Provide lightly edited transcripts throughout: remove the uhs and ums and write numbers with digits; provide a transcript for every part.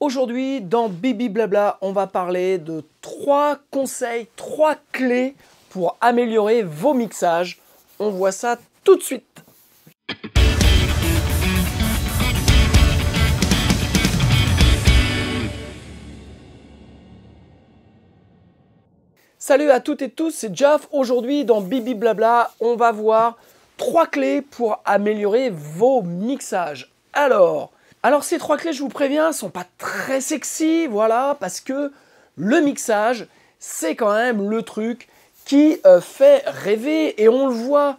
Aujourd'hui, dans Bibi Blabla, on va parler de 3 conseils, 3 clés pour améliorer vos mixages. On voit ça tout de suite. Salut à toutes et tous, c'est Jaf. Aujourd'hui, dans Bibi Blabla, on va voir 3 clés pour améliorer vos mixages. Alors ces 3 clés, je vous préviens, ne sont pas très sexy, voilà, parce que le mixage, c'est quand même le truc qui fait rêver et on le voit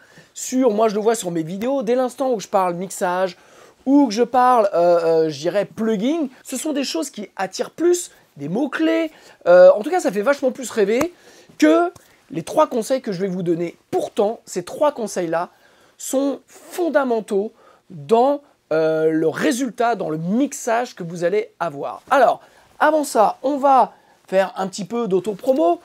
moi je le vois sur mes vidéos, dès l'instant où je parle mixage ou que je parle, je dirais plugin, ce sont des choses qui attirent plus, des mots-clés, en tout cas ça fait vachement plus rêver que les 3 conseils que je vais vous donner. Pourtant, ces 3 conseils-là sont fondamentaux dans le résultat, dans le mixage que vous allez avoir. Alors, avant ça, on va faire un petit peu d'auto-promo.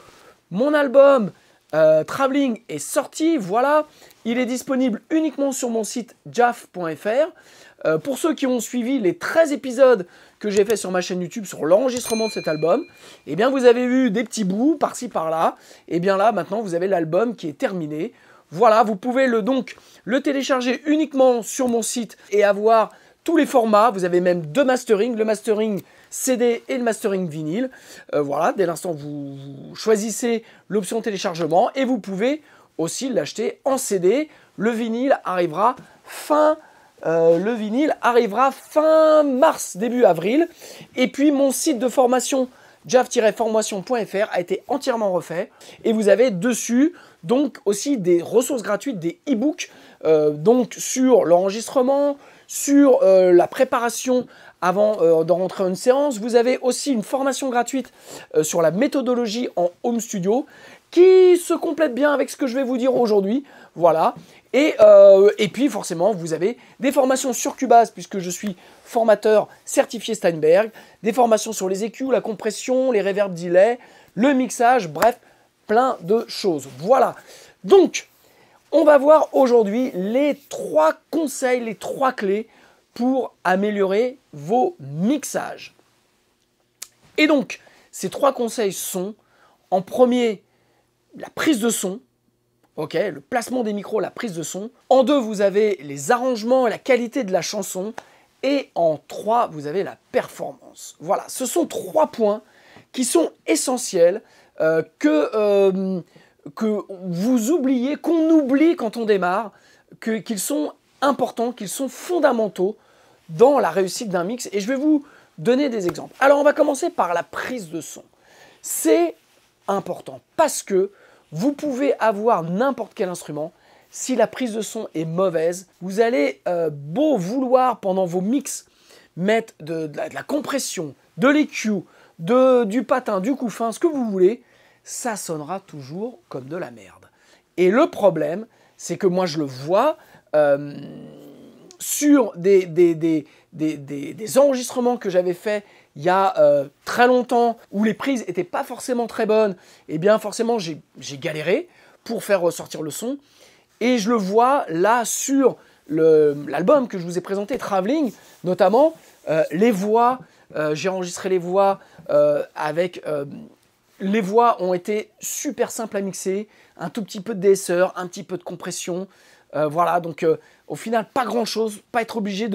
Mon album Traveling est sorti, voilà. Il est disponible uniquement sur mon site jaf.fr. Pour ceux qui ont suivi les 13 épisodes que j'ai fait sur ma chaîne YouTube sur l'enregistrement de cet album, eh bien vous avez vu des petits bouts par-ci par-là. Et bien là, maintenant, vous avez l'album qui est terminé. Voilà, vous pouvez donc le télécharger uniquement sur mon site et avoir tous les formats. Vous avez même 2 mastering, le mastering CD et le mastering vinyle. Voilà, dès l'instant vous choisissez l'option téléchargement et vous pouvez aussi l'acheter en CD. Le vinyle arrivera fin mars, début avril. Et puis mon site de formation jaf-formation.fr a été entièrement refait et vous avez dessus donc aussi des ressources gratuites, des e-books donc sur l'enregistrement, sur la préparation avant de rentrer en une séance. Vous avez aussi une formation gratuite sur la méthodologie en home studio qui se complète bien avec ce que je vais vous dire aujourd'hui. Voilà. Et puis forcément, vous avez des formations sur Cubase, puisque je suis formateur certifié Steinberg, des formations sur les EQ, la compression, les reverb delay, le mixage, bref, plein de choses. Voilà. Donc, on va voir aujourd'hui les 3 conseils, les 3 clés pour améliorer vos mixages. Et donc, ces 3 conseils sont, en premier, la prise de son. Ok, le placement des micros, la prise de son. En 2, vous avez les arrangements et la qualité de la chanson. Et en 3, vous avez la performance. Voilà, ce sont 3 points qui sont essentiels que vous oubliez, qu'on oublie quand on démarre, qu'ils sont importants, qu'ils sont fondamentaux dans la réussite d'un mix. Et je vais vous donner des exemples. Alors, on va commencer par la prise de son. C'est important parce que vous pouvez avoir n'importe quel instrument. Si la prise de son est mauvaise, vous allez beau vouloir pendant vos mix mettre de la compression, de l'EQ, du patin, du couffin, ce que vous voulez, ça sonnera toujours comme de la merde. Et le problème, c'est que moi je le vois sur des enregistrements que j'avais faits il y a très longtemps, où les prises n'étaient pas forcément très bonnes, et bien forcément j'ai galéré pour faire ressortir le son. Et je le vois là sur l'album que je vous ai présenté, Traveling, notamment les voix, j'ai enregistré les voix avec... les voix ont été super simples à mixer, un tout petit peu de DSR, un petit peu de compression. Voilà, donc au final, pas grand-chose, pas être obligé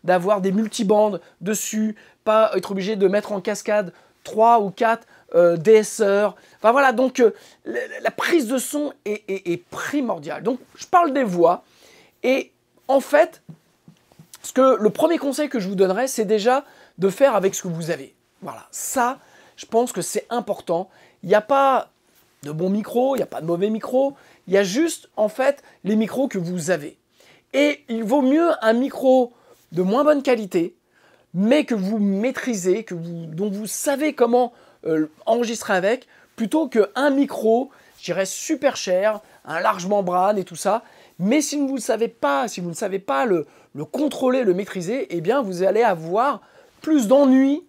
d'avoir des multibandes dessus, pas être obligé de mettre en cascade 3 ou 4 DSR. Enfin voilà, donc la prise de son est primordiale. Donc je parle des voix et en fait, le premier conseil que je vous donnerais, c'est déjà de faire avec ce que vous avez. Voilà, ça, je pense que c'est important. Il n'y a pas de bons micros, il n'y a pas de mauvais micros. Il y a juste, en fait, les micros que vous avez. Et il vaut mieux un micro de moins bonne qualité, mais que vous maîtrisez, dont vous savez comment enregistrer avec, plutôt qu'un micro, je dirais, super cher, un large membrane et tout ça. Mais si vous ne savez pas, le contrôler, le maîtriser, eh bien, vous allez avoir plus d'ennuis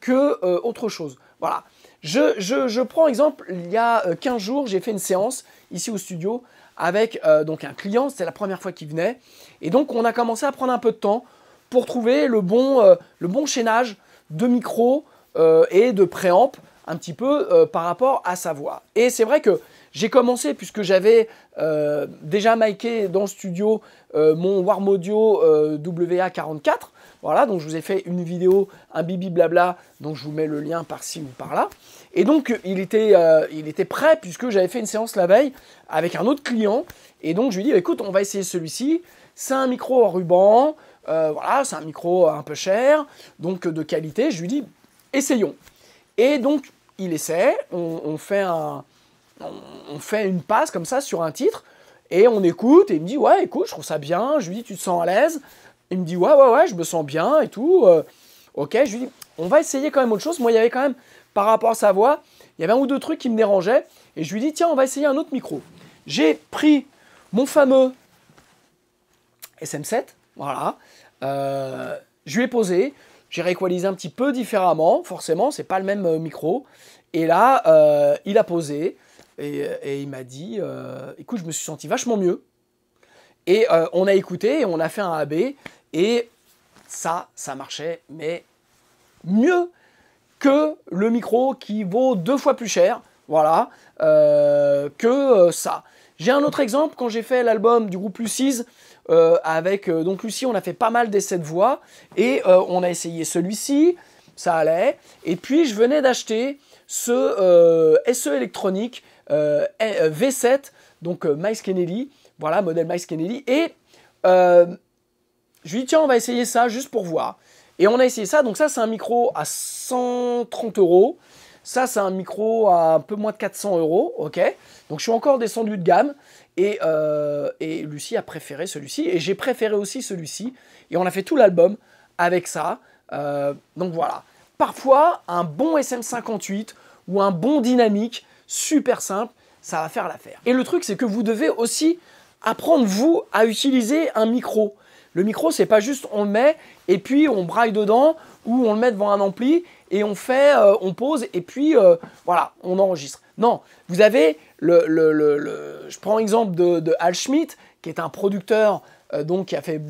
que autre chose. Voilà. Je prends exemple, il y a 15 jours, j'ai fait une séance ici au studio avec donc un client, c'était la première fois qu'il venait. Et donc, on a commencé à prendre un peu de temps pour trouver le bon chaînage de micro et de préamp un petit peu par rapport à sa voix. Et c'est vrai que j'ai commencé puisque j'avais déjà miké dans le studio mon Warm Audio WA44. Voilà, donc je vous ai fait une vidéo, un bibi blabla, donc je vous mets le lien par-ci ou par-là. Et donc il était prêt puisque j'avais fait une séance la veille avec un autre client. Et donc je lui ai dit, écoute, on va essayer celui-ci. C'est un micro en ruban, voilà, c'est un micro un peu cher, donc de qualité. Je lui dis, essayons. Et donc il essaie, on fait une passe comme ça sur un titre, et on écoute, et il me dit, ouais, écoute, je trouve ça bien. Je lui dis, tu te sens à l'aise? Il me dit, ouais, je me sens bien et tout. Ok, je lui dis, on va essayer quand même autre chose. Moi, il y avait quand même, par rapport à sa voix, il y avait un ou deux trucs qui me dérangeaient. Et je lui dis, tiens, on va essayer un autre micro. J'ai pris mon fameux SM7, voilà. Je lui ai posé, j'ai rééqualisé un petit peu différemment, forcément, c'est pas le même micro. Et là, il a posé et il m'a dit, écoute, je me suis senti vachement mieux. Et on a écouté, et on a fait un AB, et ça marchait, mais mieux que le micro qui vaut 2 fois plus cher, voilà, que ça. J'ai un autre exemple, quand j'ai fait l'album du groupe Lucy's, avec donc Lucy, on a fait pas mal d'essais de voix, et on a essayé celui-ci, ça allait, et puis je venais d'acheter ce SE électronique V7, donc Miles Kennedy, voilà, modèle Miles Kennedy, et je lui dis, tiens, on va essayer ça juste pour voir. Et on a essayé ça, donc ça c'est un micro à 130 €, ça c'est un micro à un peu moins de 400 €, ok. Donc je suis encore descendu de gamme, et Lucie a préféré celui-ci, et j'ai préféré aussi celui-ci, et on a fait tout l'album avec ça, donc voilà. Parfois, un bon SM58 ou un bon dynamique, super simple, ça va faire l'affaire. Et le truc, c'est que vous devez aussi apprendre, vous, à utiliser un micro. Le micro, c'est pas juste on le met et puis on braille dedans, ou on le met devant un ampli et on fait, on pose et puis voilà, on enregistre. Non, vous avez je prends l'exemple de Al Schmitt, qui est un producteur donc qui a fait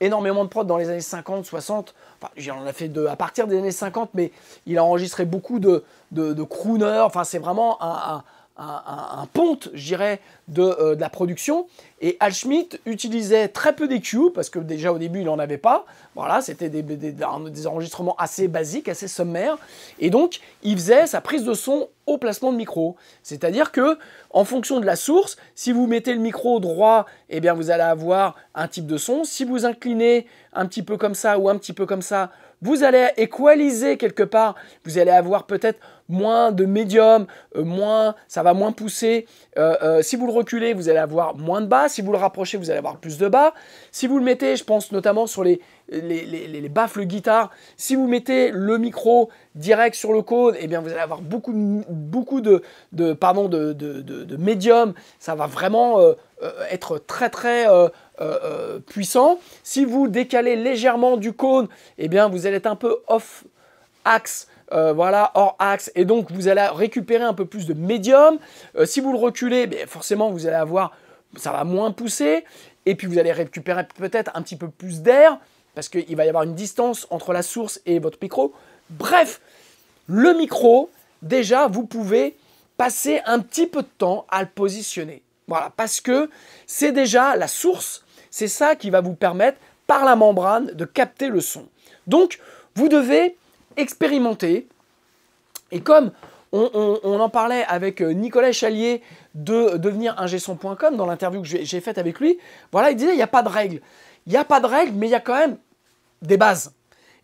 énormément de prod dans les années 50, 60. Enfin, j'en ai fait à partir des années 50, mais il a enregistré beaucoup de crooners. Enfin, c'est vraiment un ponte, je dirais, de la production. Et Al Schmitt utilisait très peu d'EQ, parce que déjà au début, il n'en avait pas. Voilà, c'était des enregistrements assez basiques, assez sommaires. Et donc, il faisait sa prise de son au placement de micro. C'est-à-dire que, en fonction de la source, si vous mettez le micro droit, eh bien, vous allez avoir un type de son. Si vous inclinez un petit peu comme ça ou un petit peu comme ça, vous allez équaliser quelque part, vous allez avoir peut-être moins de médium, ça va moins pousser. Si vous le reculez, vous allez avoir moins de bas. Si vous le rapprochez, vous allez avoir plus de bas. Si vous le mettez, je pense notamment sur les baffles guitare, si vous mettez le micro direct sur le cône, eh bien vous allez avoir beaucoup de médium. Ça va vraiment être très très puissant. Si vous décalez légèrement du cône, eh bien vous allez être un peu off axe, voilà, hors axe, et donc vous allez récupérer un peu plus de médium. Si vous le reculez, bien, forcément vous allez avoir, ça va moins pousser, et puis vous allez récupérer peut-être un petit peu plus d'air, parce qu'il va y avoir une distance entre la source et votre micro. Bref, le micro, déjà, vous pouvez passer un petit peu de temps à le positionner. Voilà, parce que c'est déjà la source, c'est ça qui va vous permettre, par la membrane, de capter le son. Donc, vous devez expérimenter. Et comme on en parlait avec Nicolas Chalier de devenir-ingé-son.com dans l'interview que j'ai faite avec lui, voilà, il disait, il n'y a pas de règles. Il n'y a pas de règles, mais il y a quand même des bases.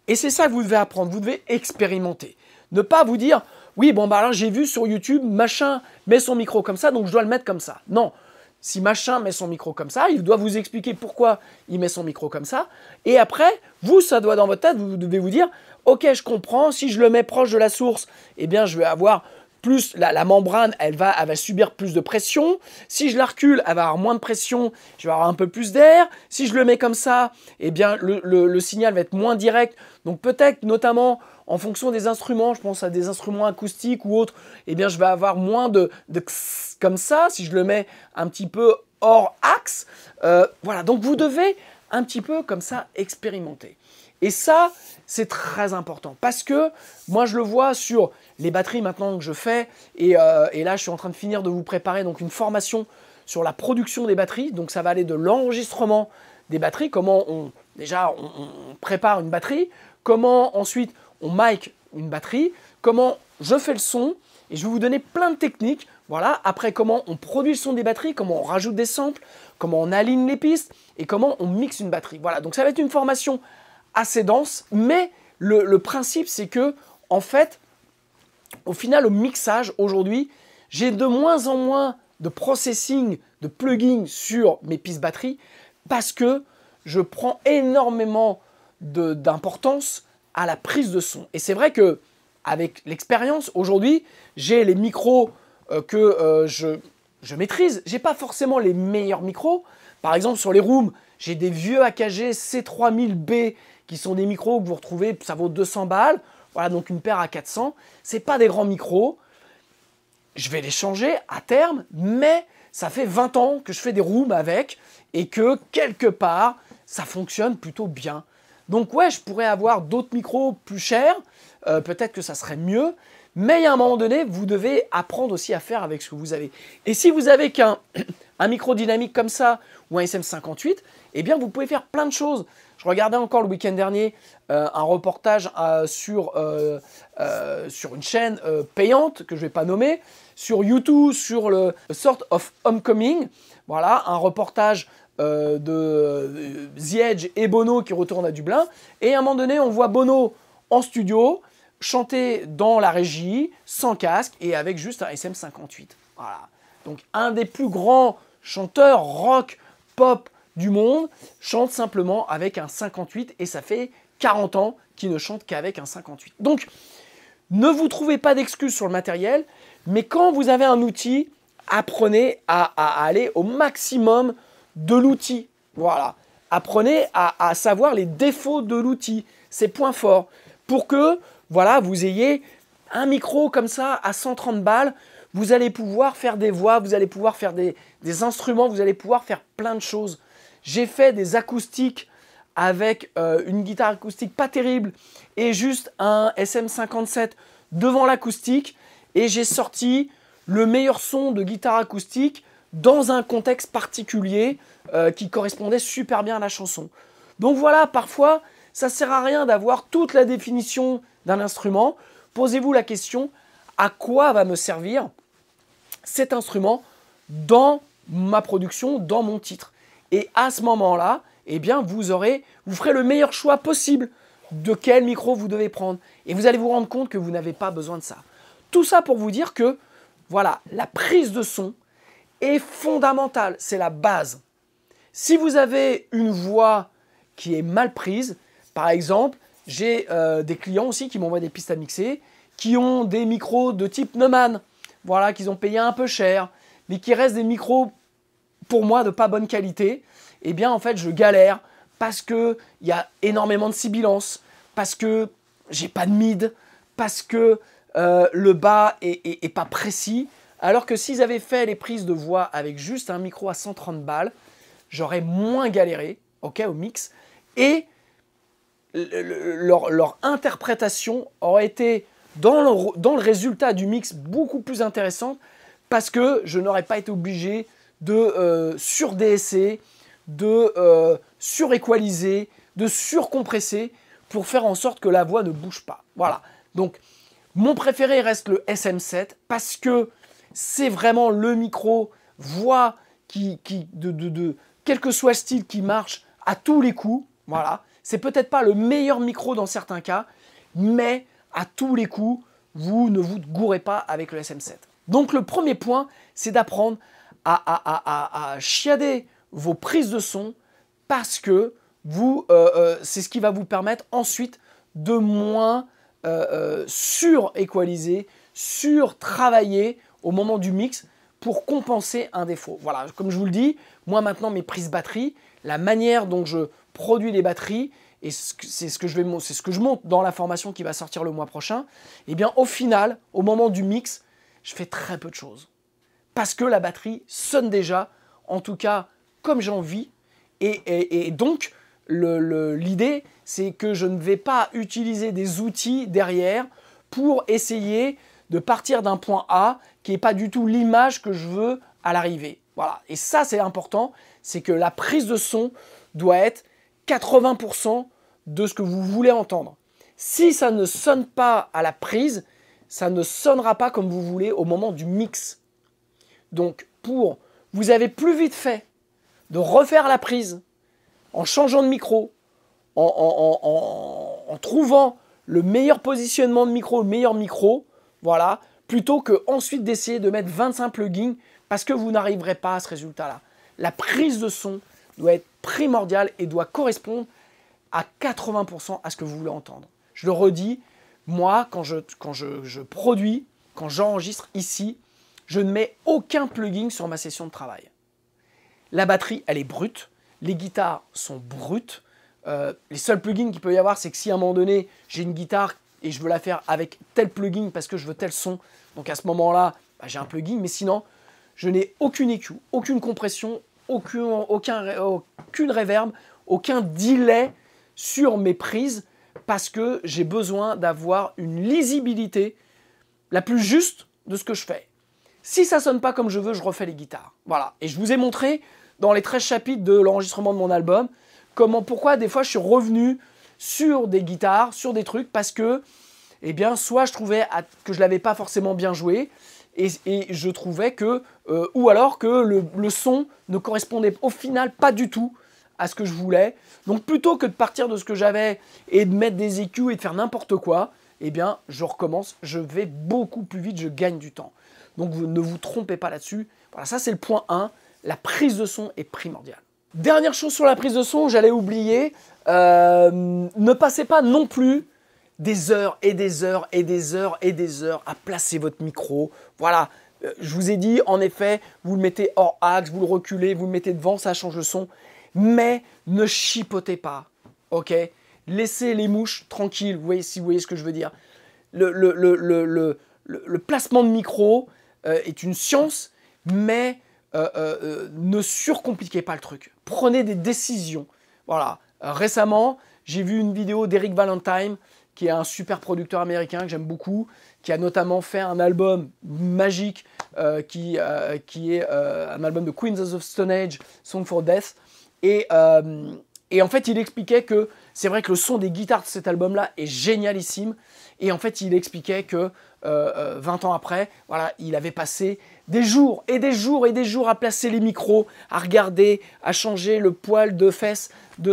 Et c'est ça que vous devez apprendre, vous devez expérimenter. Ne pas vous dire, oui, bon, bah alors j'ai vu sur YouTube, machin met son micro comme ça, donc je dois le mettre comme ça. Non, si machin met son micro comme ça, il doit vous expliquer pourquoi il met son micro comme ça. Et après, vous, ça doit dans votre tête, vous devez vous dire, ok, je comprends, si je le mets proche de la source, eh bien je vais avoir plus, la membrane, elle va subir plus de pression. Si je la recule, elle va avoir moins de pression, je vais avoir un peu plus d'air. Si je le mets comme ça, eh bien, le signal va être moins direct. Donc peut-être, notamment, en fonction des instruments, je pense à des instruments acoustiques ou autres, eh bien, je vais avoir moins de comme ça, si je le mets un petit peu hors axe. Voilà, donc vous devez un petit peu comme ça expérimenter. Et ça, c'est très important parce que moi, je le vois sur les batteries maintenant que je fais. Et là, je suis en train de finir de vous préparer donc une formation sur la production des batteries. Donc, ça va aller de l'enregistrement des batteries, comment on prépare une batterie, comment ensuite on mic une batterie, comment je fais le son. Et je vais vous donner plein de techniques. Voilà. Après, comment on produit le son des batteries, comment on rajoute des samples, comment on aligne les pistes et comment on mixe une batterie. Voilà. Donc, ça va être une formation assez dense, mais le principe, c'est que, en fait, au final, au mixage, aujourd'hui, j'ai de moins en moins de processing, de plugins sur mes pistes batterie parce que je prends énormément d'importance à la prise de son. Et c'est vrai que avec l'expérience, aujourd'hui, j'ai les micros que je maîtrise. Je n'ai pas forcément les meilleurs micros. Par exemple, sur les rooms, j'ai des vieux AKG C3000B qui sont des micros que vous retrouvez, ça vaut 200 balles. Voilà, donc une paire à 400. Ce n'est pas des grands micros. Je vais les changer à terme, mais ça fait 20 ans que je fais des rooms avec et que quelque part, ça fonctionne plutôt bien. Donc ouais, je pourrais avoir d'autres micros plus chers, peut-être que ça serait mieux, mais il y a un moment donné, vous devez apprendre aussi à faire avec ce que vous avez. Et si vous avez qu'un micro dynamique comme ça, ou un SM58, eh bien vous pouvez faire plein de choses. Je regardais encore le week-end dernier un reportage sur une chaîne payante, que je ne vais pas nommer, sur YouTube, sur le Sort of Homecoming. Voilà, un reportage de The Edge et Bono qui retournent à Dublin. Et à un moment donné, on voit Bono en studio, chanter dans la régie, sans casque et avec juste un SM58. Voilà. Donc un des plus grands chanteurs rock, pop du monde chante simplement avec un 58 et ça fait 40 ans qu'il ne chante qu'avec un 58. Donc ne vous trouvez pas d'excuses sur le matériel, mais quand vous avez un outil, apprenez à aller au maximum de l'outil. Voilà. Apprenez à savoir les défauts de l'outil, ses points forts, pour que voilà, vous ayez un micro comme ça à 130 balles, vous allez pouvoir faire des voix, vous allez pouvoir faire des instruments, vous allez pouvoir faire plein de choses. J'ai fait des acoustiques avec une guitare acoustique pas terrible et juste un SM57 devant l'acoustique et j'ai sorti le meilleur son de guitare acoustique dans un contexte particulier qui correspondait super bien à la chanson. Donc voilà, parfois, ça ne sert à rien d'avoir toute la définition d'un instrument. Posez-vous la question, à quoi va me servir cet instrument dans ma production, dans mon titre? Et à ce moment-là, eh bien, vous ferez le meilleur choix possible de quel micro vous devez prendre. Et vous allez vous rendre compte que vous n'avez pas besoin de ça. Tout ça pour vous dire que, voilà, la prise de son est fondamentale, c'est la base. Si vous avez une voix qui est mal prise, par exemple, j'ai des clients aussi qui m'envoient des pistes à mixer, qui ont des micros de type Neumann, voilà, qu'ils ont payé un peu cher, mais qui restent des micros, pour moi, de pas bonne qualité. Eh bien, en fait, je galère parce qu'il y a énormément de sibilance, parce que j'ai pas de mid, parce que le bas est pas précis. Alors que s'ils avaient fait les prises de voix avec juste un micro à 130 balles, j'aurais moins galéré, ok, au mix, et leur interprétation aurait été dans le résultat du mix beaucoup plus intéressante parce que je n'aurais pas été obligé de sur-DSer, de suréqualiser, de surcompresser pour faire en sorte que la voix ne bouge pas. Voilà. Donc, mon préféré reste le SM7 parce que c'est vraiment le micro voix quel que soit le style qui marche à tous les coups. Voilà. C'est peut-être pas le meilleur micro dans certains cas, mais à tous les coups, vous ne vous gourrez pas avec le SM7. Donc le premier point, c'est d'apprendre à chiader vos prises de son parce que c'est ce qui va vous permettre ensuite de moins sur-équaliser, sur-travailler au moment du mix pour compenser un défaut. Voilà, comme je vous le dis, moi maintenant mes prises batterie, la manière dont je produis les batteries, et c'est ce que je monte dans la formation qui va sortir le mois prochain, et bien au final, au moment du mix, je fais très peu de choses. Parce que la batterie sonne déjà, en tout cas comme j'ai envie, et donc l'idée, c'est que je ne vais pas utiliser des outils derrière pour essayer de partir d'un point A qui n'est pas du tout l'image que je veux à l'arrivée. Voilà. Et ça, c'est important, c'est que la prise de son doit être 80% de ce que vous voulez entendre. Si ça ne sonne pas à la prise, ça ne sonnera pas comme vous voulez au moment du mix. Donc, vous avez plus vite fait de refaire la prise en changeant de micro, en trouvant le meilleur positionnement de micro, le meilleur micro, voilà, plutôt que ensuite d'essayer de mettre 25 plugins parce que vous n'arriverez pas à ce résultat-là. La prise de son doit être primordiale et doit correspondre à 80% à ce que vous voulez entendre. Je le redis, moi, quand je produis, quand j'enregistre ici, je ne mets aucun plugin sur ma session de travail. La batterie, elle est brute. Les guitares sont brutes. Les seuls plugins qu'il peut y avoir, c'est que si à un moment donné, j'ai une guitare et je veux la faire avec tel plugin parce que je veux tel son, donc à ce moment-là, j'ai un plugin. Mais sinon, je n'ai aucune EQ, aucune compression, aucune reverb, aucun delay sur mes prises parce que j'ai besoin d'avoir une lisibilité la plus juste de ce que je fais. Si ça sonne pas comme je veux, je refais les guitares. Voilà. Et je vous ai montré dans les 13 chapitres de l'enregistrement de mon album pourquoi des fois je suis revenu sur des guitares, sur des trucs parce que, eh bien, soit je trouvais que je l'avais pas forcément bien joué et je trouvais que, ou alors que le son ne correspondait au final pas du tout à ce que je voulais. Donc plutôt que de partir de ce que j'avais et de mettre des EQ et de faire n'importe quoi, eh bien, je recommence, je vais beaucoup plus vite, je gagne du temps. Donc ne vous trompez pas là-dessus. Voilà, ça c'est le point 1. La prise de son est primordiale. Dernière chose sur la prise de son, j'allais oublier, ne passez pas non plus des heures et des heures et des heures et des heures à placer votre micro. Voilà, je vous ai dit, en effet, vous le mettez hors axe, vous le reculez, vous le mettez devant, ça change le son. Mais ne chipotez pas, ok? Laissez les mouches tranquilles, si vous voyez ce que je veux dire. Le placement de micro est une science, mais ne surcompliquez pas le truc. Prenez des décisions. Voilà. Récemment, j'ai vu une vidéo d'Eric Valentine, qui est un super producteur américain que j'aime beaucoup, qui a notamment fait un album magique qui est un album de Queens of the Stone Age, Song for Death. Et en fait, il expliquait que c'est vrai que le son des guitares de cet album-là est génialissime. Et en fait, il expliquait que 20 ans après, voilà, il avait passé des jours et des jours et des jours à placer les micros, à regarder, à changer le poil de fesse du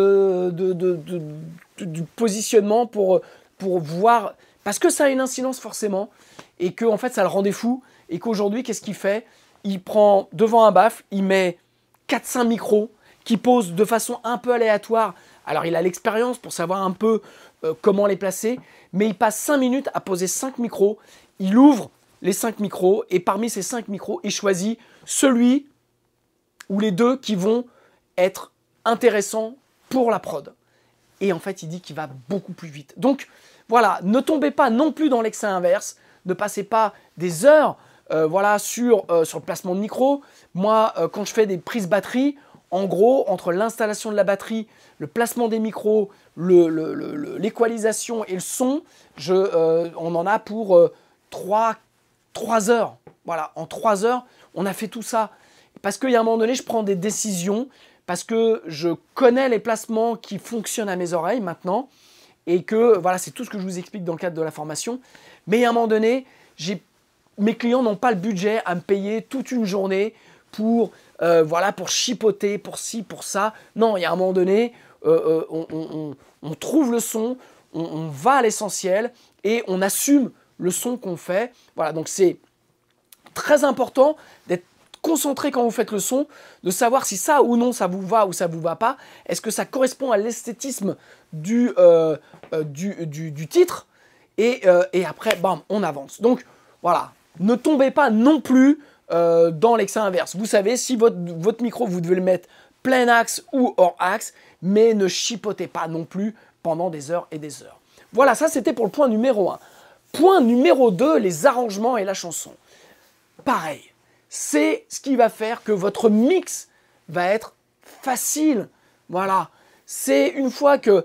positionnement pour voir. Parce que ça a une incidence forcément. Et que en fait, ça le rendait fou. Et qu'aujourd'hui, qu'est-ce qu'il fait? Il prend devant un baffle, il met 4-5 micros qui posent de façon un peu aléatoire. Alors, il a l'expérience pour savoir un peu comment les placer, mais il passe 5 minutes à poser 5 micros. Il ouvre les 5 micros et parmi ces 5 micros, il choisit celui ou les deux qui vont être intéressants pour la prod. Et en fait, il dit qu'il va beaucoup plus vite. Donc, voilà, ne tombez pas non plus dans l'excès inverse. Ne passez pas des heures sur le placement de micro. Moi, quand je fais des prises batterie, en gros, entre l'installation de la batterie, le placement des micros, l'équalisation et le son, on en a pour 3 heures. Voilà, en 3 heures, on a fait tout ça. Parce qu'il y a un moment donné, je prends des décisions, parce que je connais les placements qui fonctionnent à mes oreilles maintenant, et que voilà, c'est tout ce que je vous explique dans le cadre de la formation. Mais il y a un moment donné, mes clients n'ont pas le budget à me payer toute une journée pour chipoter, pour ci, pour ça. Non, il y a un moment donné, on trouve le son, on va à l'essentiel et on assume le son qu'on fait. Voilà, donc c'est très important d'être concentré quand vous faites le son, de savoir si ça ou non ça vous va ou ça vous va pas. Est-ce que ça correspond à l'esthétisme du titre et après, bam, on avance. Donc voilà, ne tombez pas non plus dans l'excès inverse. Vous savez, si votre micro, vous devez le mettre plein axe ou hors axe, mais ne chipotez pas non plus pendant des heures et des heures. Voilà, ça c'était pour le point numéro 1. Point numéro 2, les arrangements et la chanson. Pareil, c'est ce qui va faire que votre mix va être facile. Voilà, c'est une fois que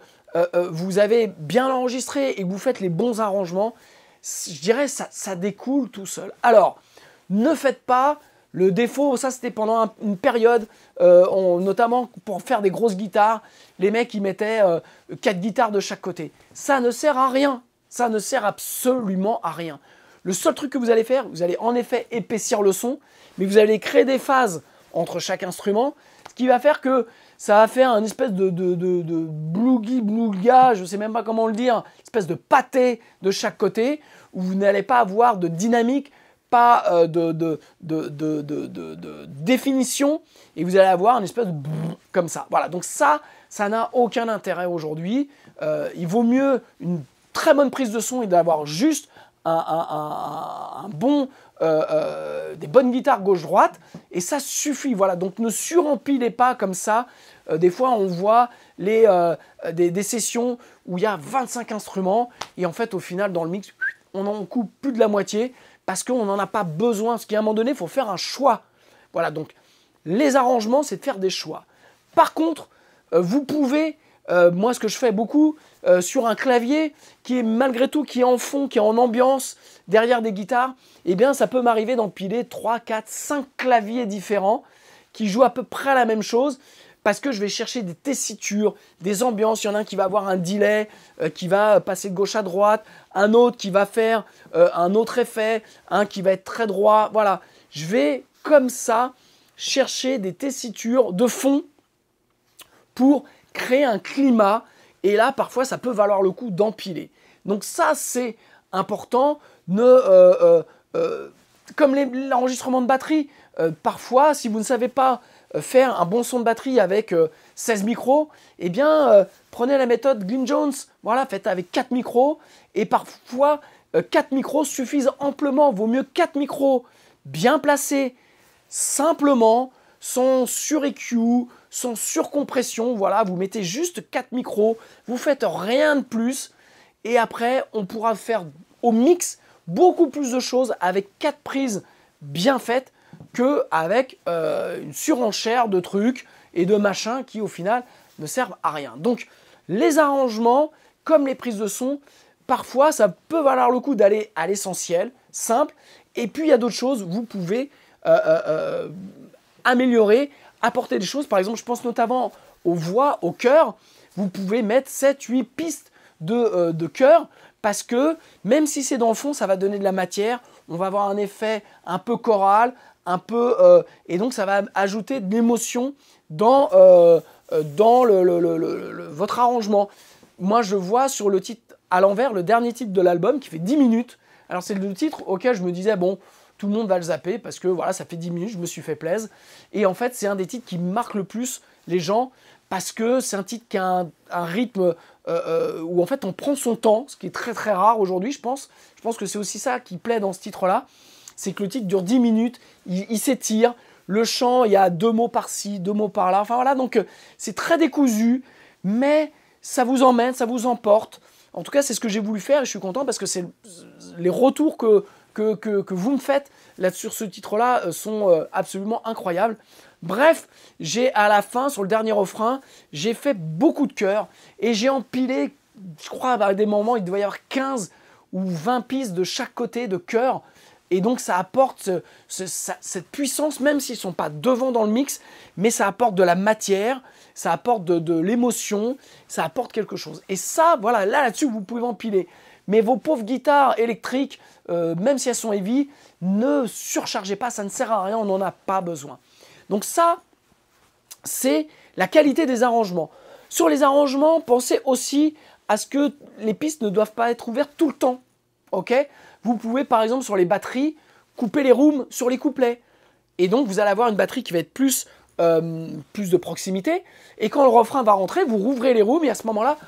vous avez bien enregistré et que vous faites les bons arrangements, je dirais ça découle tout seul. Alors, ne faites pas le défaut, ça c'était pendant une période, notamment pour faire des grosses guitares, les mecs ils mettaient 4 guitares de chaque côté. Ça ne sert à rien, ça ne sert absolument à rien. Le seul truc que vous allez faire, vous allez en effet épaissir le son, mais vous allez créer des phases entre chaque instrument, ce qui va faire que ça va faire une espèce de blougui-blouga, je ne sais même pas comment le dire, une espèce de pâté de chaque côté, où vous n'allez pas avoir de dynamique, pas de définition, et vous allez avoir une espèce de comme ça. Voilà, donc ça n'a aucun intérêt aujourd'hui. Il vaut mieux une très bonne prise de son et d'avoir juste un bon, des bonnes guitares gauche-droite, et ça suffit. Voilà, donc ne surempilez pas comme ça. Des fois, on voit des sessions où il y a 25 instruments, et en fait, au final, dans le mix, on en coupe plus de la moitié, parce qu'on n'en a pas besoin. Parce qu'à un moment donné, il faut faire un choix. Voilà, donc les arrangements, c'est de faire des choix. Par contre, vous pouvez, moi ce que je fais beaucoup, sur un clavier qui est malgré tout, qui est en fond, qui est en ambiance, derrière des guitares, eh bien ça peut m'arriver d'empiler 3, 4, 5 claviers différents qui jouent à peu près la même chose, parce que je vais chercher des tessitures, des ambiances. Il y en a un qui va avoir un delay, qui va passer de gauche à droite, un autre qui va faire un autre effet, un qui va être très droit. Voilà, je vais comme ça chercher des tessitures de fond pour créer un climat. Et là, parfois, ça peut valoir le coup d'empiler. Donc ça, c'est important. Comme l'enregistrement de batterie, parfois, si vous ne savez pas faire un bon son de batterie avec 16 micros, eh bien, prenez la méthode Glyn Jones. Voilà, faites avec 4 micros. Et parfois, 4 micros suffisent amplement. Vaut mieux 4 micros bien placés, simplement, sans sur-EQ, sans surcompression. Voilà, vous mettez juste 4 micros, vous faites rien de plus. Et après, on pourra faire au mix beaucoup plus de choses avec 4 prises bien faites qu'avec une surenchère de trucs et de machins qui, au final, ne servent à rien. Donc, les arrangements, comme les prises de son, parfois, ça peut valoir le coup d'aller à l'essentiel, simple. Et puis, il y a d'autres choses, vous pouvez améliorer, apporter des choses. Par exemple, je pense notamment aux voix, au chœur. Vous pouvez mettre 7, 8 pistes de chœur, parce que même si c'est dans le fond, ça va donner de la matière. On va avoir un effet un peu choral, un peu, et donc ça va ajouter de l'émotion dans votre arrangement. Moi, je vois sur le titre à l'envers, le dernier titre de l'album qui fait 10 minutes. Alors, c'est le titre auquel je me disais, bon, tout le monde va le zapper parce que voilà, ça fait 10 minutes, je me suis fait plaisir. Et en fait, c'est un des titres qui marque le plus les gens parce que c'est un titre qui a un rythme où en fait on prend son temps, ce qui est très très rare aujourd'hui, je pense. Je pense que c'est aussi ça qui plaît dans ce titre-là. C'est que le titre dure 10 minutes, il s'étire. Le chant, il y a 2 mots par-ci, 2 mots par-là. Enfin voilà, donc c'est très décousu, mais ça vous emmène, ça vous emporte. En tout cas, c'est ce que j'ai voulu faire et je suis content parce que c'est les retours que vous me faites là sur ce titre-là sont absolument incroyables. Bref, j'ai à la fin, sur le dernier refrain, j'ai fait beaucoup de chœurs et j'ai empilé, je crois à des moments, il devait y avoir 15 ou 20 pistes de chaque côté de chœurs. Et donc ça apporte cette puissance, même s'ils ne sont pas devant dans le mix, mais ça apporte de la matière, ça apporte de l'émotion, ça apporte quelque chose. Et ça, voilà, là-dessus, vous pouvez empiler. Mais vos pauvres guitares électriques, même si elles sont heavy, ne surchargez pas, ça ne sert à rien, on n'en a pas besoin. Donc ça, c'est la qualité des arrangements. Sur les arrangements, pensez aussi à ce que les pistes ne doivent pas être ouvertes tout le temps. Ok ? Vous pouvez, par exemple, sur les batteries, couper les rooms sur les couplets. Et donc, vous allez avoir une batterie qui va être plus de proximité. Et quand le refrain va rentrer, vous rouvrez les rooms et à ce moment-là,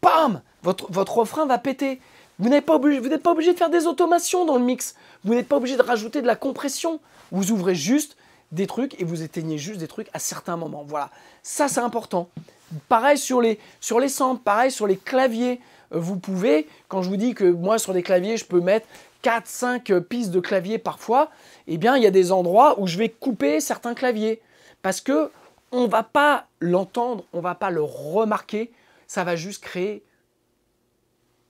bam, votre refrain va péter. Vous n'êtes pas obligé de faire des automations dans le mix. Vous n'êtes pas obligé de rajouter de la compression. Vous ouvrez juste des trucs et vous éteignez juste des trucs à certains moments. Voilà, ça c'est important. Pareil sur les samples, pareil sur les claviers. Vous pouvez, quand je vous dis que moi sur des claviers, je peux mettre 4-5 pistes de clavier parfois, eh bien il y a des endroits où je vais couper certains claviers. Parce que on ne va pas l'entendre, on ne va pas le remarquer, ça va juste créer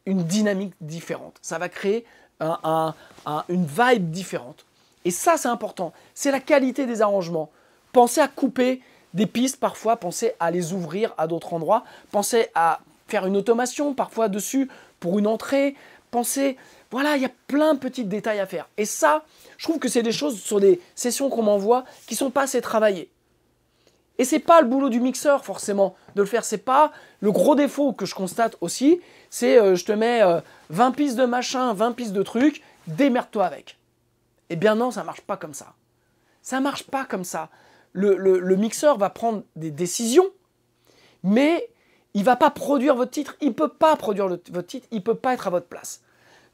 une dynamique différente. Ça va créer une vibe différente. Et ça, c'est important. C'est la qualité des arrangements. Pensez à couper des pistes parfois, pensez à les ouvrir à d'autres endroits, pensez à faire une automation parfois dessus pour une entrée, pensez... Voilà, il y a plein de petits détails à faire. Et ça, je trouve que c'est des choses sur des sessions qu'on m'envoie qui ne sont pas assez travaillées. Et c'est pas le boulot du mixeur forcément de le faire. C'est pas le gros défaut que je constate aussi. C'est je te mets 20 pistes de machin, 20 pistes de trucs, démerde-toi avec. Eh bien non, ça marche pas comme ça. Ça marche pas comme ça. Le mixeur va prendre des décisions, mais il va pas produire votre titre. Il peut pas produire votre titre. Il peut pas être à votre place.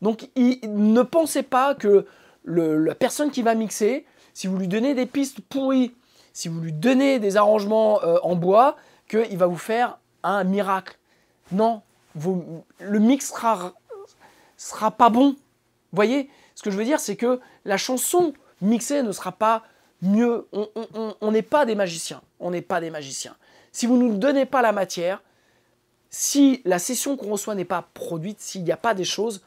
Donc ne pensez pas que la personne qui va mixer, si vous lui donnez des pistes pourries, si vous lui donnez des arrangements en bois, qu'il va vous faire un miracle. Non, le mix sera pas bon. Vous voyez, ce que je veux dire, c'est que la chanson mixée ne sera pas mieux. On n'est pas des magiciens. On n'est pas des magiciens. Si vous ne nous donnez pas la matière, si la session qu'on reçoit n'est pas produite, s'il n'y a pas des choses,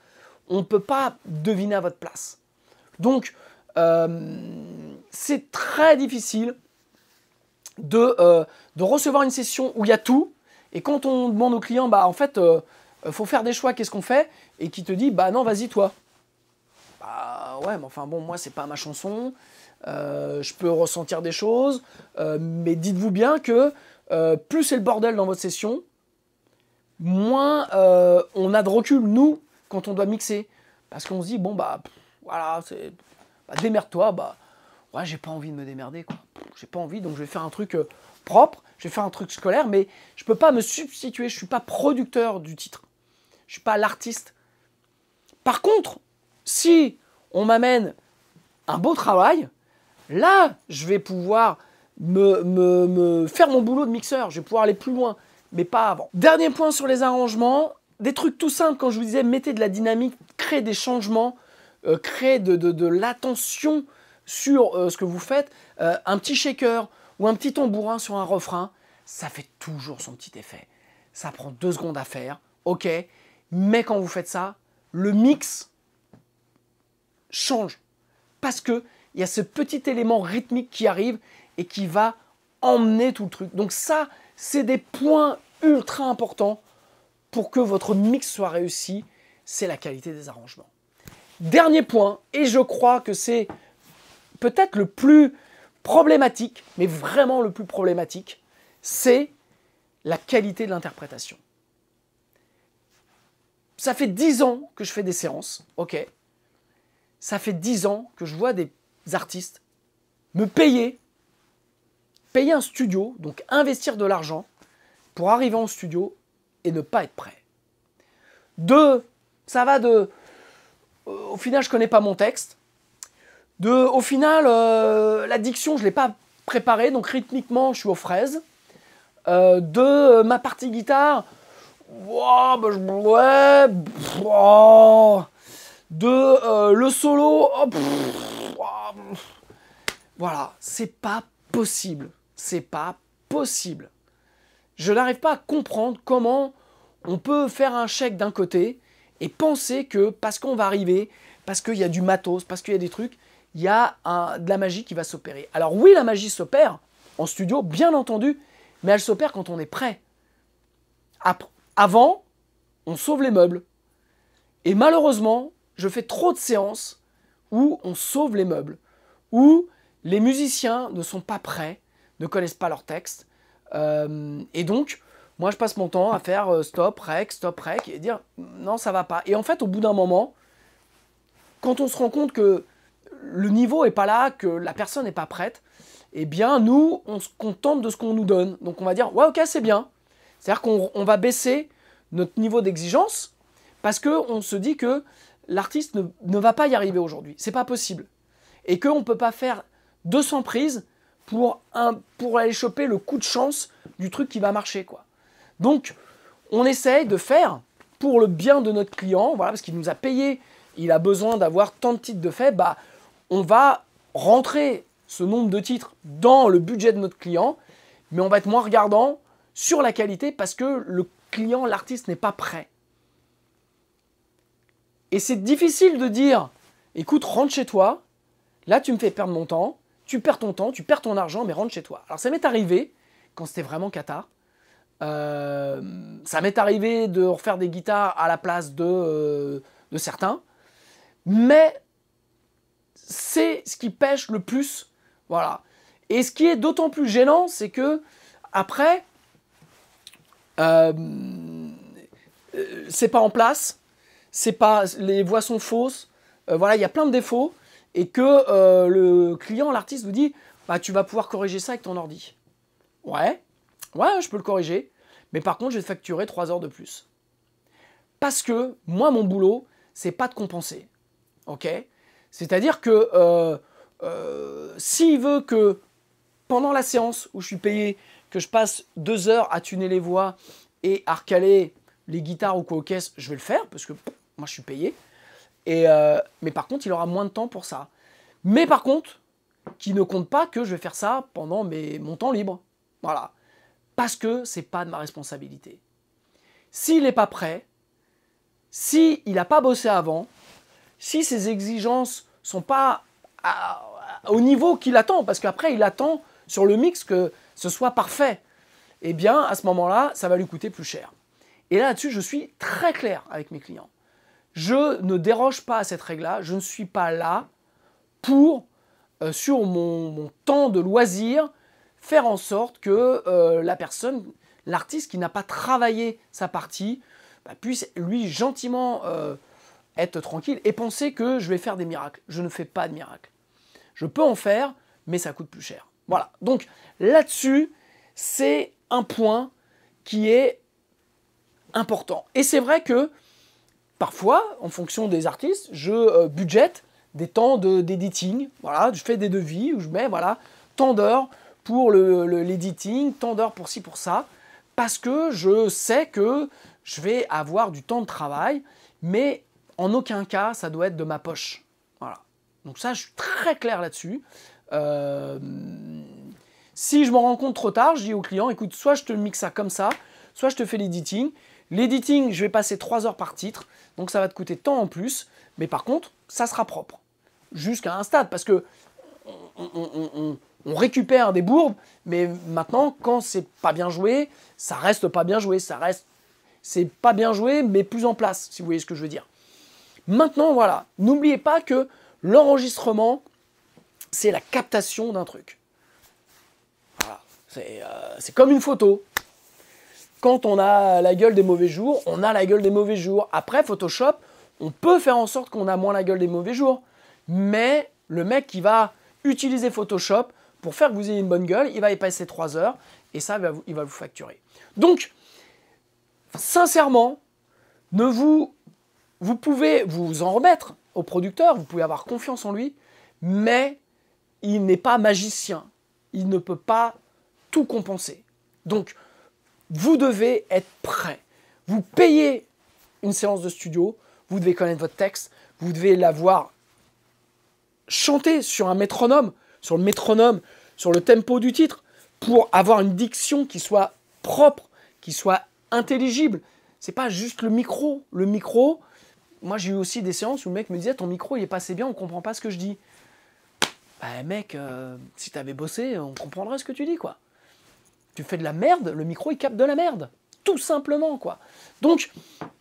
on ne peut pas deviner à votre place. Donc, c'est très difficile de recevoir une session où il y a tout. Et quand on demande au client, bah en fait, faut faire des choix, qu'est-ce qu'on fait? Et qui te dit, bah non, vas-y toi. Bah ouais, mais enfin bon, moi c'est pas ma chanson. Je peux ressentir des choses, mais dites-vous bien que plus c'est le bordel dans votre session, moins on a de recul, nous, quand on doit mixer. Parce qu'on se dit, bon, bah, voilà, démerde-toi, bah, ouais, j'ai pas envie de me démerder, quoi. J'ai pas envie, donc je vais faire un truc propre, je vais faire un truc scolaire, mais je peux pas me substituer, je suis pas producteur du titre. Je suis pas l'artiste. Par contre, si on m'amène un beau travail, là, je vais pouvoir me faire mon boulot de mixeur, je vais pouvoir aller plus loin, mais pas avant. Dernier point sur les arrangements, des trucs tout simples, quand je vous disais, mettez de la dynamique, créez des changements, créez de l'attention sur ce que vous faites, un petit shaker ou un petit tambourin sur un refrain, ça fait toujours son petit effet. Ça prend 2 secondes à faire, ok, mais quand vous faites ça, le mix change. Parce qu'il y a ce petit élément rythmique qui arrive et qui va emmener tout le truc. Donc ça, c'est des points ultra importants pour que votre mix soit réussi, c'est la qualité des arrangements. Dernier point, et je crois que c'est peut-être le plus problématique, mais vraiment le plus problématique, c'est la qualité de l'interprétation. Ça fait 10 ans que je fais des séances, ok. Ça fait 10 ans que je vois des artistes me payer un studio, donc investir de l'argent pour arriver en studio et ne pas être prêt. Ça va de... au final, je connais pas mon texte. Au final, la diction, je l'ai pas préparée, donc rythmiquement, je suis aux fraises. Ma partie guitare, le solo, voilà, c'est pas possible. C'est pas possible. Je n'arrive pas à comprendre comment on peut faire un chèque d'un côté et penser que parce qu'on va arriver, parce qu'il y a du matos, parce qu'il y a des trucs, il y a de la magie qui va s'opérer. Alors oui, la magie s'opère en studio, bien entendu, mais elle s'opère quand on est prêt. Avant, on sauve les meubles. Et malheureusement, je fais trop de séances où on sauve les meubles, où les musiciens ne sont pas prêts, ne connaissent pas leur texte. Et donc, moi, je passe mon temps à faire stop, rec, et dire non, ça va pas. Et en fait, au bout d'un moment, quand on se rend compte que le niveau n'est pas là, que la personne n'est pas prête, eh bien, nous, on se contente de ce qu'on nous donne. Donc, on va dire, ouais, ok, c'est bien. C'est-à-dire qu'on va baisser notre niveau d'exigence parce qu'on se dit que l'artiste ne va pas y arriver aujourd'hui. C'est pas possible. Et qu'on ne peut pas faire 200 prises pour aller choper le coup de chance du truc qui va marcher, quoi. Donc, on essaye de faire pour le bien de notre client, voilà, parce qu'il nous a payé, il a besoin d'avoir tant de titres de fait, bah, on va rentrer ce nombre de titres dans le budget de notre client, mais on va être moins regardant sur la qualité parce que le client, l'artiste n'est pas prêt. Et c'est difficile de dire, écoute, rentre chez toi, là tu me fais perdre mon temps, tu perds ton temps, tu perds ton argent, mais rentre chez toi. Alors ça m'est arrivé, quand c'était vraiment cata, ça m'est arrivé de refaire des guitares à la place de certains, mais c'est ce qui pêche le plus, voilà. Et ce qui est d'autant plus gênant, c'est que après, c'est pas en place, c'est pas, les voix sont fausses, voilà, il y a plein de défauts, et que le client, l'artiste vous dit, bah tu vas pouvoir corriger ça avec ton ordi. Ouais, je peux le corriger, mais par contre, je vais te facturer 3 heures de plus. Parce que moi, mon boulot, c'est pas de compenser, ok? C'est-à-dire que s'il veut que pendant la séance où je suis payé, que je passe 2 heures à tuner les voix et à recaler les guitares ou quoi aux caisses, je vais le faire parce que moi je suis payé. Mais par contre, il aura moins de temps pour ça. Mais par contre, qui ne compte pas que je vais faire ça pendant mon temps libre. Voilà. Parce que c'est pas de ma responsabilité. S'il n'est pas prêt, s'il n'a pas bossé avant, si ses exigences sont pas au niveau qu'il attend, parce qu'après il attend sur le mix que ce soit parfait, eh bien à ce moment-là, ça va lui coûter plus cher. Et là-dessus, je suis très clair avec mes clients. Je ne déroge pas à cette règle-là, je ne suis pas là pour, sur mon temps de loisir, faire en sorte que la personne, l'artiste qui n'a pas travaillé sa partie, puisse lui gentiment être tranquille et penser que je vais faire des miracles. Je ne fais pas de miracles. Je peux en faire, mais ça coûte plus cher. Voilà. Donc là-dessus, c'est un point qui est important. Et c'est vrai que parfois, en fonction des artistes, je budgète des temps d'editing. Voilà, je fais des devis où je mets tant d'heures pour l'editing, tant d'heures pour ci, pour ça, parce que je sais que je vais avoir du temps de travail, mais en aucun cas, ça doit être de ma poche. Voilà. Donc ça, je suis très clair là-dessus. Si je m'en rends compte trop tard, je dis au client, écoute, soit je te mixe ça comme ça, soit je te fais l'editing. L'editing, je vais passer 3 heures par titre, donc ça va te coûter tant en plus, mais par contre, ça sera propre. Jusqu'à un stade, parce que on récupère des bourdes, mais maintenant, quand c'est pas bien joué, ça reste pas bien joué, c'est pas bien joué, mais plus en place, si vous voyez ce que je veux dire. Maintenant, voilà, n'oubliez pas que l'enregistrement, c'est la captation d'un truc. Voilà, c'est comme une photo. Quand on a la gueule des mauvais jours, on a la gueule des mauvais jours. Après, Photoshop, on peut faire en sorte qu'on a moins la gueule des mauvais jours. Mais le mec qui va utiliser Photoshop pour faire que vous ayez une bonne gueule, il va y passer 3 heures et ça, il va vous facturer. Donc, sincèrement, vous pouvez vous en remettre au producteur, vous pouvez avoir confiance en lui, mais il n'est pas magicien. Il ne peut pas tout compenser. Donc, vous devez être prêt. Vous payez une séance de studio, vous devez connaître votre texte, vous devez l'avoir chanté sur un métronome, sur le tempo du titre, pour avoir une diction qui soit propre, qui soit intelligible. C'est pas juste le micro. Le micro, moi j'ai eu aussi des séances où le mec me disait ton micro il est pas assez bien, on comprend pas ce que je dis. Bah mec, si t'avais bossé, on comprendrait ce que tu dis quoi. Tu fais de la merde, le micro il capte de la merde. Tout simplement quoi. Donc,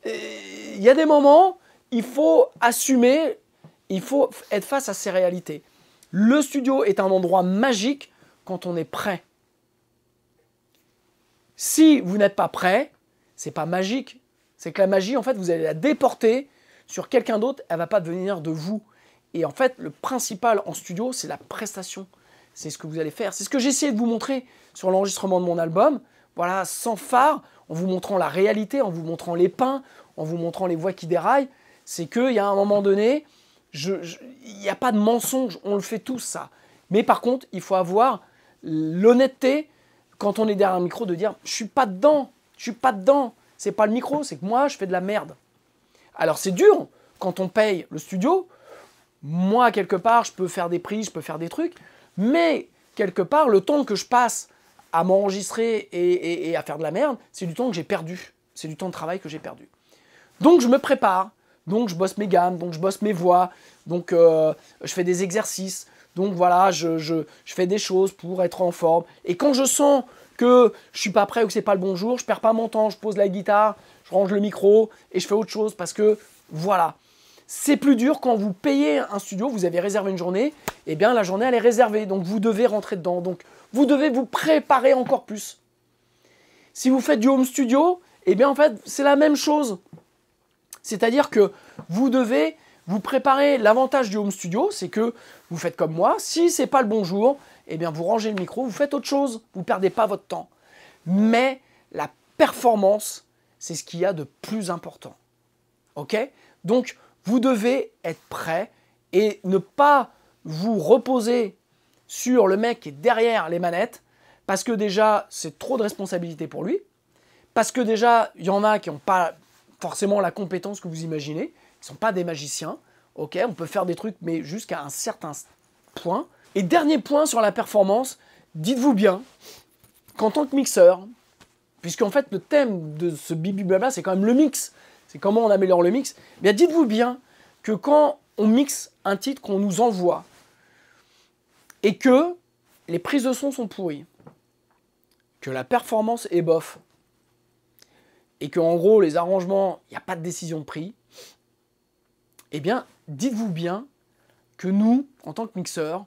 il y a des moments, il faut assumer, il faut être face à ces réalités. Le studio est un endroit magique quand on est prêt. Si vous n'êtes pas prêt, c'est pas magique. C'est que la magie, en fait, vous allez la déporter sur quelqu'un d'autre, elle ne va pas devenir de vous. Et en fait, le principal en studio, c'est la prestation. C'est ce que vous allez faire. C'est ce que j'ai essayé de vous montrer sur l'enregistrement de mon album. Voilà, sans phare, en vous montrant la réalité, en vous montrant les pins, en vous montrant les voix qui déraillent. C'est qu'il y a un moment donné, il n'y a pas de mensonge, on le fait tous ça. Mais par contre, il faut avoir l'honnêteté, quand on est derrière un micro, de dire « je suis pas dedans, c'est pas le micro, c'est que moi, je fais de la merde ». Alors c'est dur, quand on paye le studio, moi, quelque part, je peux faire des prix, je peux faire des trucs, mais quelque part, le temps que je passe à m'enregistrer et à faire de la merde, c'est du temps que j'ai perdu. C'est du temps de travail que j'ai perdu. Donc je me prépare, donc je bosse mes gammes, donc je bosse mes voix, donc je fais des exercices, donc voilà, je fais des choses pour être en forme. Et quand je sens que je suis pas prêt ou que c'est pas le bon jour, je perds pas mon temps, je pose la guitare, je range le micro et je fais autre chose parce que voilà. C'est plus dur quand vous payez un studio, vous avez réservé une journée, et bien la journée elle est réservée, donc vous devez rentrer dedans, donc vous devez vous préparer encore plus. Si vous faites du home studio, et bien en fait c'est la même chose. C'est-à-dire que vous devez vous préparer. L'avantage du home studio, c'est que vous faites comme moi, si c'est pas le bon jour, et bien vous rangez le micro, vous faites autre chose, vous ne perdez pas votre temps. Mais la performance, c'est ce qu'il y a de plus important. Ok ? Donc, vous devez être prêt et ne pas vous reposer sur le mec qui est derrière les manettes parce que déjà, c'est trop de responsabilité pour lui. Parce que déjà, il y en a qui n'ont pas forcément la compétence que vous imaginez. Ils ne sont pas des magiciens. Ok, on peut faire des trucs, mais jusqu'à un certain point. Et dernier point sur la performance, dites-vous bien qu'en tant que mixeur, puisqu'en fait, le thème de ce bibi blabla, c'est quand même le mix. C'est comment on améliore le mix. Eh bien, dites-vous bien que quand on mixe un titre qu'on nous envoie et que les prises de son sont pourries, que la performance est bof, et que en gros, les arrangements, il n'y a pas de décision de prix, eh bien, dites-vous bien que nous, en tant que mixeurs,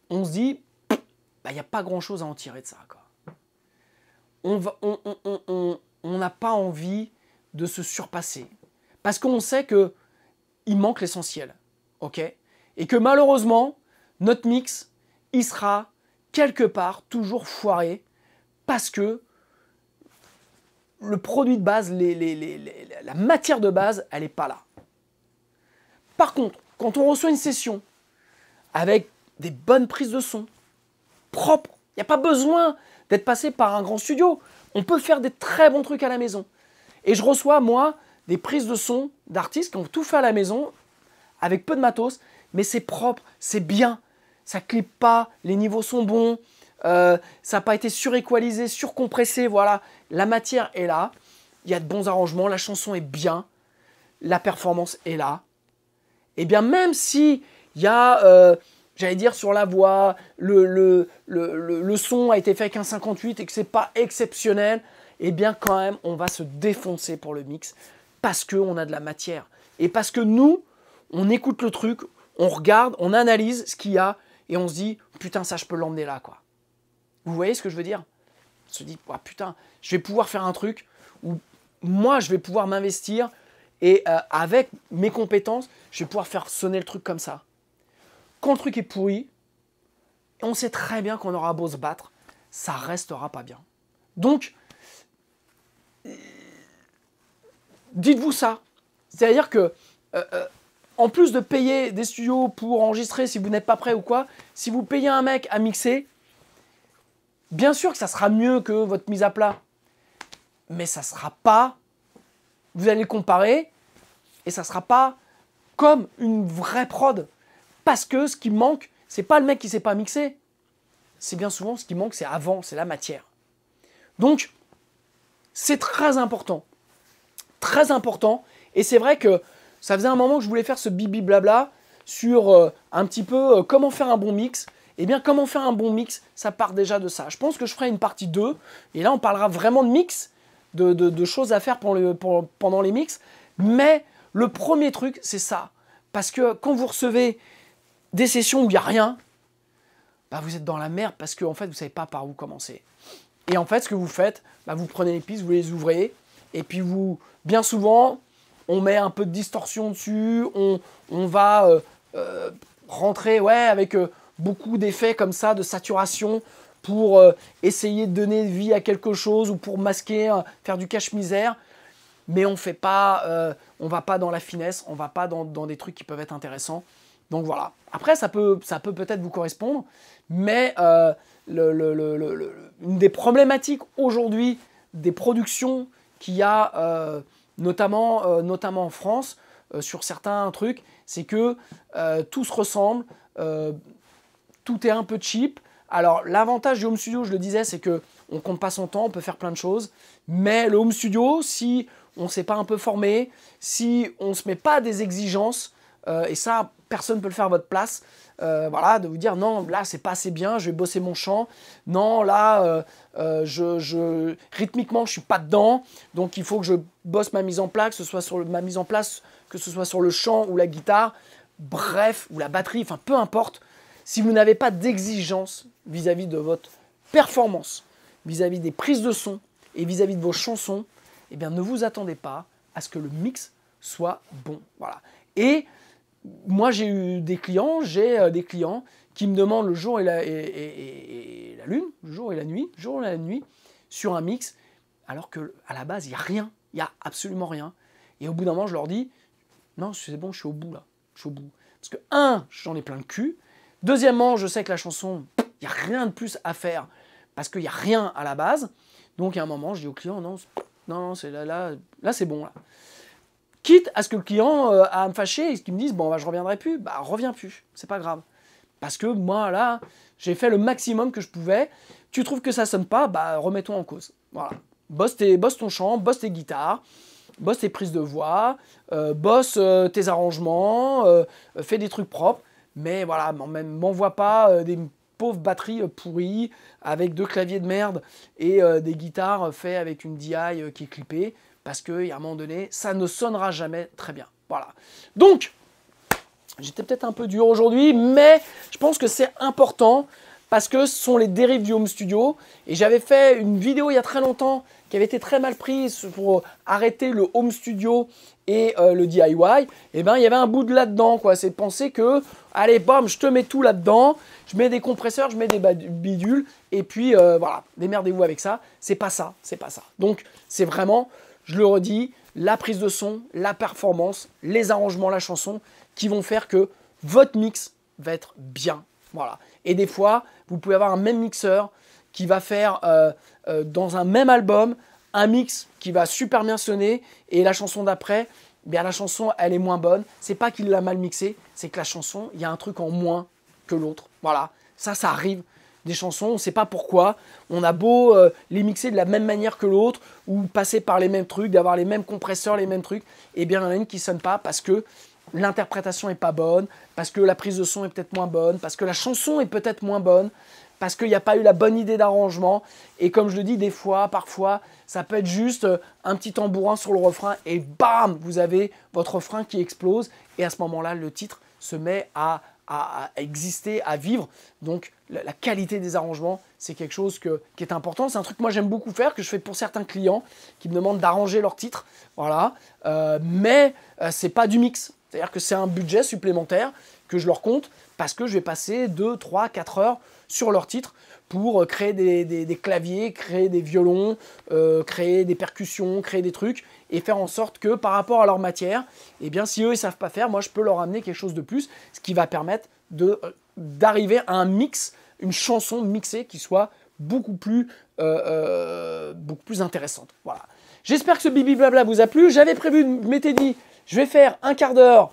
on se dit, il n'y a pas grand-chose à en tirer de ça, quoi. On n'a pas envie de se surpasser. Parce qu'on sait qu'il manque l'essentiel. Ok ? Et que malheureusement, notre mix, il sera quelque part toujours foiré parce que le produit de base, la matière de base, elle n'est pas là. Par contre, quand on reçoit une session avec des bonnes prises de son, propres, il n'y a pas besoin d'être passé par un grand studio. On peut faire des très bons trucs à la maison. Et je reçois, moi, des prises de son d'artistes qui ont tout fait à la maison, avec peu de matos, mais c'est propre, c'est bien. Ça ne clippe pas, les niveaux sont bons, ça n'a pas été suréqualisé, surcompressé, voilà. La matière est là, il y a de bons arrangements, la chanson est bien, la performance est là. Et bien même si il y a, j'allais dire sur la voix, le son a été fait avec un 58 et que c'est pas exceptionnel, et bien quand même on va se défoncer pour le mix parce qu'on a de la matière. Et parce que nous, on écoute le truc, on regarde, on analyse ce qu'il y a et on se dit putain ça je peux l'emmener là quoi. Vous voyez ce que je veux dire ? On se dit oh, putain je vais pouvoir faire un truc où moi je vais pouvoir m'investir et avec mes compétences je vais pouvoir faire sonner le truc comme ça. Quand le truc est pourri, on sait très bien qu'on aura beau se battre, ça restera pas bien. Donc dites-vous ça. C'est-à-dire que en plus de payer des studios pour enregistrer si vous n'êtes pas prêt ou quoi, si vous payez un mec à mixer, bien sûr que ça sera mieux que votre mise à plat. Mais ça sera pas... Vous allez le comparer et ça sera pas comme une vraie prod. Parce que ce qui manque, c'est pas le mec qui sait pas mixer. C'est bien souvent ce qui manque, c'est avant, c'est la matière. Donc, c'est très important. Très important. Et c'est vrai que ça faisait un moment que je voulais faire ce bibi blabla sur un petit peu comment faire un bon mix. Eh bien, comment faire un bon mix, ça part déjà de ça. Je pense que je ferai une partie 2. Et là, on parlera vraiment de mix, de choses à faire pendant les mix. Mais le premier truc, c'est ça. Parce que quand vous recevez des sessions où il n'y a rien, bah vous êtes dans la merde parce que en fait, vous ne savez pas par où commencer. Et en fait, ce que vous faites, bah vous prenez les pistes, vous les ouvrez. Et puis, bien souvent, on met un peu de distorsion dessus. On va rentrer avec beaucoup d'effets comme ça, de saturation, pour essayer de donner vie à quelque chose ou pour masquer, faire du cache-misère. Mais on va pas dans la finesse, on va pas dans des trucs qui peuvent être intéressants. Donc voilà. Après, ça peut peut-être vous correspondre, mais une des problématiques aujourd'hui des productions qu'il y a, notamment en France, sur certains trucs, c'est que tout se ressemble, tout est un peu cheap, Alors, l'avantage du home studio, je le disais, c'est que on compte pas son temps, on peut faire plein de choses. Mais le home studio, si on ne s'est pas un peu formé, si on ne se met pas des exigences, et ça, personne ne peut le faire à votre place, voilà, de vous dire non, là, c'est pas assez bien, je vais bosser mon chant. Non, là, rythmiquement, je suis pas dedans, donc il faut que je bosse ma mise en place, que ce soit sur ma mise en place, que ce soit sur le chant ou la guitare, bref, ou la batterie, enfin, peu importe. Si vous n'avez pas d'exigence vis-à-vis de votre performance, vis-à-vis des prises de son et vis-à-vis de vos chansons, eh bien, ne vous attendez pas à ce que le mix soit bon. Voilà. Et moi, j'ai eu des clients, qui me demandent le jour et la lune, le jour et la nuit, sur un mix, alors qu'à la base, il n'y a rien, il n'y a absolument rien. Et au bout d'un moment, je leur dis, non, c'est bon, je suis au bout là, je suis au bout. Parce que, j'en ai plein le cul. Deuxièmement, je sais que la chanson, il n'y a rien de plus à faire, parce qu'il n'y a rien à la base. Donc, à un moment, je dis au client, non, c'est là, c'est bon là. Quitte à ce que le client à me fâcher et qu'il me dise bon bah, je reviendrai plus, bah reviens plus, c'est pas grave. Parce que moi là, j'ai fait le maximum que je pouvais. Tu trouves que ça sonne pas, bah remets-toi en cause. Voilà. Bosse ton chant, bosse tes guitares, bosse tes prises de voix, bosse tes arrangements, fais des trucs propres, mais voilà, m'envoie pas des pauvres batteries pourries avec 2 claviers de merde et des guitares faites avec une DI qui est clippée. Parce qu'à un moment donné, ça ne sonnera jamais très bien. Voilà. Donc, j'étais peut-être un peu dur aujourd'hui, mais je pense que c'est important parce que ce sont les dérives du home studio. Et j'avais fait une vidéo il y a très longtemps qui avait été très mal prise pour arrêter le home studio et le DIY. Et bien, il y avait un bout de là-dedans, quoi. C'est de penser que, allez, bam, je te mets tout là-dedans, je mets des compresseurs, je mets des bidules, et puis voilà, démerdez-vous avec ça. C'est pas ça, c'est pas ça. Donc, c'est vraiment... Je le redis, la prise de son, la performance, les arrangements, la chanson, qui vont faire que votre mix va être bien. Voilà. Et des fois, vous pouvez avoir un même mixeur qui va faire dans un même album un mix qui va super bien sonner et la chanson d'après, bien la chanson elle est moins bonne. C'est pas qu'il l'a mal mixé, c'est que la chanson, il y a un truc en moins que l'autre. Voilà. Ça arrive. Des chansons, on ne sait pas pourquoi, on a beau les mixer de la même manière que l'autre, ou passer par les mêmes trucs, d'avoir les mêmes compresseurs, les mêmes trucs, et bien il y en a une qui ne sonne pas parce que l'interprétation n'est pas bonne, parce que la prise de son est peut-être moins bonne, parce que la chanson est peut-être moins bonne, parce qu'il n'y a pas eu la bonne idée d'arrangement, et comme je le dis des fois, parfois, ça peut être juste un petit tambourin sur le refrain, et bam, vous avez votre refrain qui explose, et à ce moment-là, le titre se met à exister, à vivre. Donc la qualité des arrangements, c'est quelque chose qui est important. C'est un truc que moi j'aime beaucoup faire, que je fais pour certains clients qui me demandent d'arranger leur titre. Voilà. Mais c'est pas du mix. C'est-à-dire que c'est un budget supplémentaire que je leur compte parce que je vais passer 2, 3, 4 heures sur leur titre pour créer des claviers, créer des violons, créer des percussions, créer des trucs et faire en sorte que par rapport à leur matière, eh bien, si eux ils savent pas faire, moi je peux leur amener quelque chose de plus, ce qui va permettre d'arriver à un mix, une chanson mixée qui soit beaucoup plus intéressante. Voilà. J'espère que ce bibi blabla vous a plu. J'avais prévu, je m'étais dit, je vais faire un quart d'heure.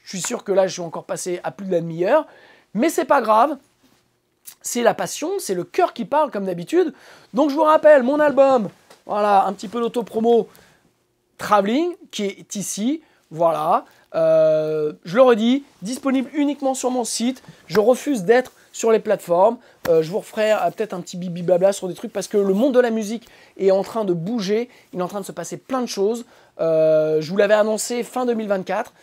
Je suis sûr que là, je suis encore passé à plus de la demi-heure, mais c'est pas grave. C'est la passion, c'est le cœur qui parle comme d'habitude. Donc je vous rappelle mon album, voilà, un petit peu d'auto-promo, Traveling, qui est ici, voilà. Je le redis, disponible uniquement sur mon site. Je refuse d'être sur les plateformes. Je vous referai peut-être un petit bibi blabla sur des trucs parce que le monde de la musique est en train de bouger. Il est en train de se passer plein de choses. Je vous l'avais annoncé fin 2024.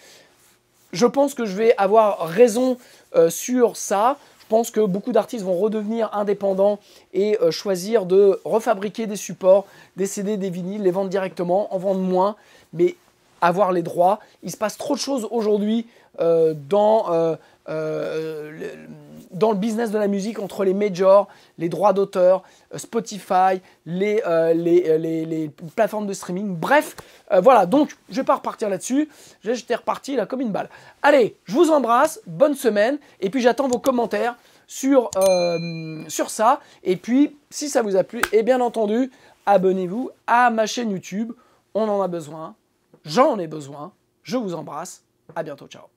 Je pense que je vais avoir raison sur ça. Je pense que beaucoup d'artistes vont redevenir indépendants et choisir de refabriquer des supports, des CD, des vinyles, les vendre directement, en vendre moins, mais avoir les droits. Il se passe trop de choses aujourd'hui dans le business de la musique entre les majors, les droits d'auteur, Spotify, les plateformes de streaming. Bref, voilà, donc je ne vais pas repartir là-dessus. J'étais reparti là comme une balle. Allez, je vous embrasse, bonne semaine, et puis j'attends vos commentaires sur ça. Et puis, si ça vous a plu, et bien entendu, abonnez-vous à ma chaîne YouTube. On en a besoin, j'en ai besoin. Je vous embrasse, à bientôt, ciao.